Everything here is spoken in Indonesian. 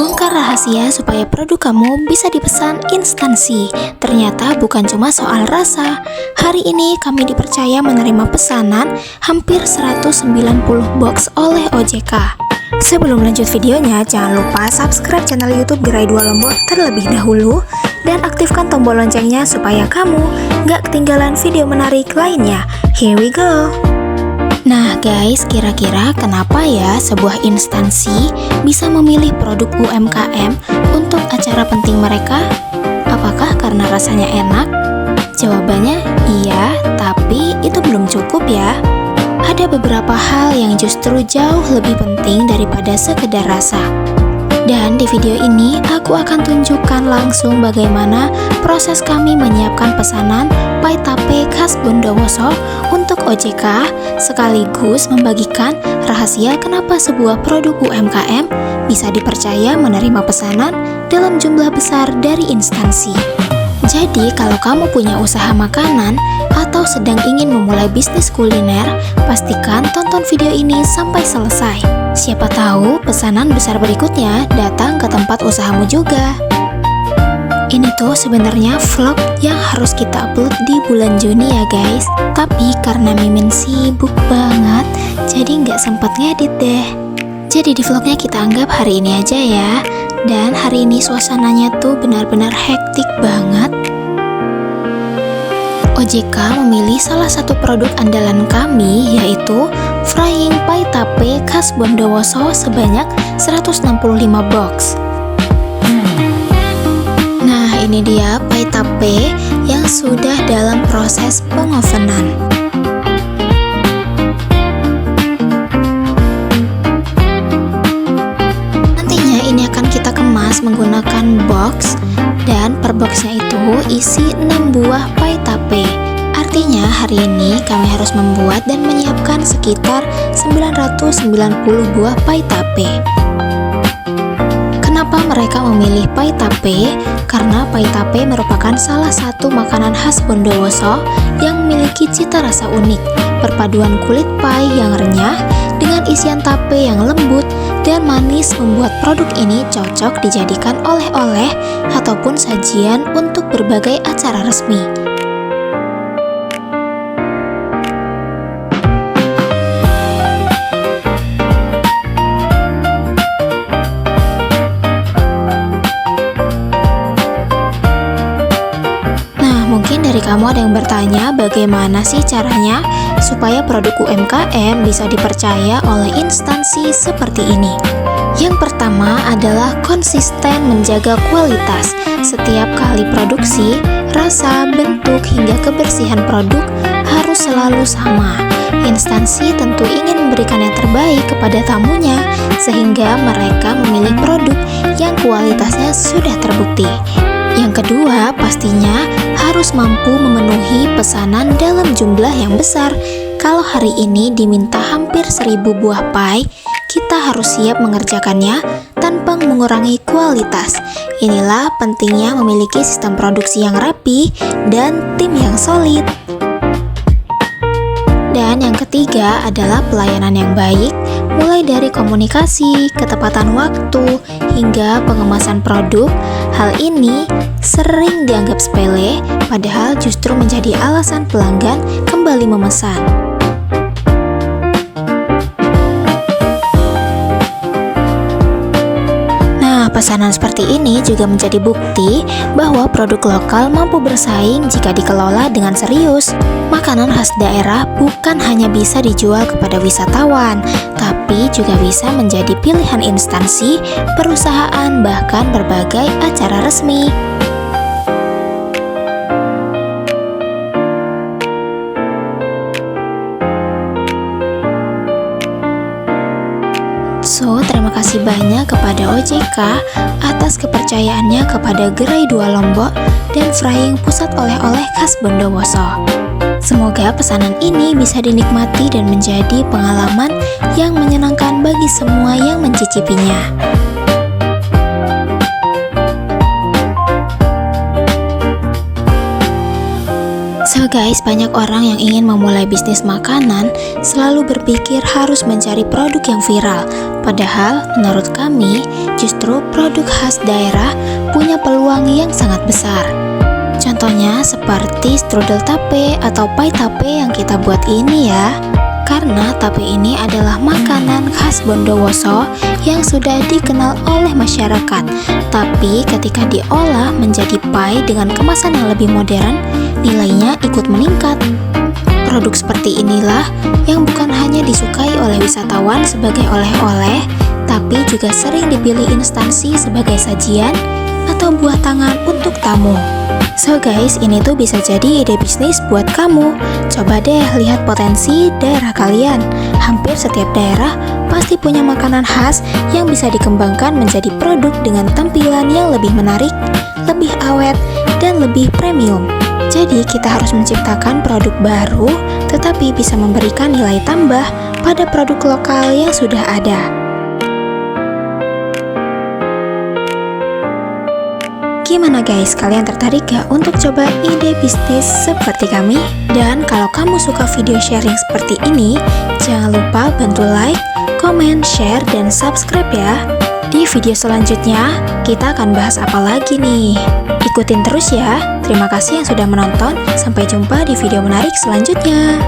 Bongkar rahasia supaya produk kamu bisa dipesan instansi. Ternyata bukan cuma soal rasa. Hari ini kami dipercaya menerima pesanan hampir 190 box oleh OJK. Sebelum lanjut videonya, jangan lupa subscribe channel YouTube Gerai 2 Lombok terlebih dahulu dan aktifkan tombol loncengnya supaya kamu gak ketinggalan video menarik lainnya. Here we go! Nah guys, kira-kira kenapa ya sebuah instansi bisa memilih produk UMKM untuk acara penting mereka? Apakah karena rasanya enak? Jawabannya iya, tapi itu belum cukup ya. Ada beberapa hal yang justru jauh lebih penting daripada sekedar rasa. Dan di video ini aku akan tunjukkan langsung bagaimana proses kami menyiapkan pesanan pai tape khas Bondowoso untuk OJK, sekaligus membagikan rahasia kenapa sebuah produk UMKM bisa dipercaya menerima pesanan dalam jumlah besar dari instansi. Jadi kalau kamu punya usaha makanan atau sedang ingin memulai bisnis kuliner, pastikan tonton video ini sampai selesai. Siapa tahu pesanan besar berikutnya datang ke tempat usahamu juga. Ini tuh sebenarnya vlog yang harus kita upload di bulan Juni ya guys. Tapi karena Mimin sibuk banget, jadi nggak sempet ngedit deh. Jadi di vlognya kita anggap hari ini aja ya. Dan hari ini suasananya tuh benar-benar hektik banget. OJK memilih salah satu produk andalan kami, yaitu frying pai tape khas Bondowoso sebanyak 165 box. Nah, ini dia pai tape yang sudah dalam proses pengovenan. Nantinya ini akan kita kemas menggunakan box, dan per boxnya itu isi 6 buah pai tape. Artinya hari ini kami harus membuat dan menyiapkan sekitar 990 buah pai tape. Kenapa mereka memilih pai tape? Karena pai tape merupakan salah satu makanan khas Bondowoso yang memiliki cita rasa unik. Perpaduan kulit pai yang renyah dengan isian tape yang lembut dan manis membuat produk ini cocok dijadikan oleh-oleh ataupun sajian untuk berbagai acara resmi. Mungkin dari kamu ada yang bertanya bagaimana sih caranya supaya produk UMKM bisa dipercaya oleh instansi seperti ini. Yang pertama adalah konsisten menjaga kualitas. Setiap kali produksi, rasa, bentuk, hingga kebersihan produk harus selalu sama. Instansi tentu ingin memberikan yang terbaik kepada tamunya, sehingga mereka memilih produk yang kualitasnya sudah terbukti. Yang kedua, pastinya harus mampu memenuhi pesanan dalam jumlah yang besar. Kalau hari ini diminta hampir 1000 buah pai, kita harus siap mengerjakannya tanpa mengurangi kualitas. Inilah pentingnya memiliki sistem produksi yang rapi dan tim yang solid. Dan yang ketiga adalah pelayanan yang baik, mulai dari komunikasi, ketepatan waktu, hingga pengemasan produk. Hal ini sering dianggap sepele, padahal justru menjadi alasan pelanggan kembali memesan. Pesanan seperti ini juga menjadi bukti bahwa produk lokal mampu bersaing jika dikelola dengan serius. Makanan khas daerah bukan hanya bisa dijual kepada wisatawan, tapi juga bisa menjadi pilihan instansi, perusahaan, bahkan berbagai acara resmi. So, terima kasih banyak kepada OJK atas kepercayaannya kepada Gerai 2 Lombok dan frying pusat oleh-oleh khas Bondowoso. Semoga pesanan ini bisa dinikmati dan menjadi pengalaman yang menyenangkan bagi semua yang mencicipinya. So guys, banyak orang yang ingin memulai bisnis makanan selalu berpikir harus mencari produk yang viral. Padahal menurut kami, justru produk khas daerah punya peluang yang sangat besar. Contohnya seperti strudel tape atau pai tape yang kita buat ini ya. Karena tape ini adalah makanan khas Bondowoso yang sudah dikenal oleh masyarakat. Tapi ketika diolah menjadi pai dengan kemasan yang lebih modern, nilainya ikut meningkat. Produk seperti inilah yang bukan hanya disukai oleh wisatawan sebagai oleh-oleh, tapi juga sering dipilih instansi sebagai sajian atau buah tangan untuk tamu. So guys, ini tuh bisa jadi ide bisnis buat kamu. Coba deh lihat potensi daerah kalian. Hampir setiap daerah pasti punya makanan khas yang bisa dikembangkan menjadi produk dengan tampilan yang lebih menarik, lebih awet, dan lebih premium. Jadi kita harus menciptakan produk baru, tetapi bisa memberikan nilai tambah pada produk lokal yang sudah ada. Gimana guys, kalian tertarik gak untuk coba ide bisnis seperti kami? Dan kalau kamu suka video sharing seperti ini, jangan lupa bantu like, komen, share, dan subscribe ya. Di video selanjutnya, kita akan bahas apa lagi nih? Ikutin terus ya. Terima kasih yang sudah menonton. Sampai jumpa di video menarik selanjutnya.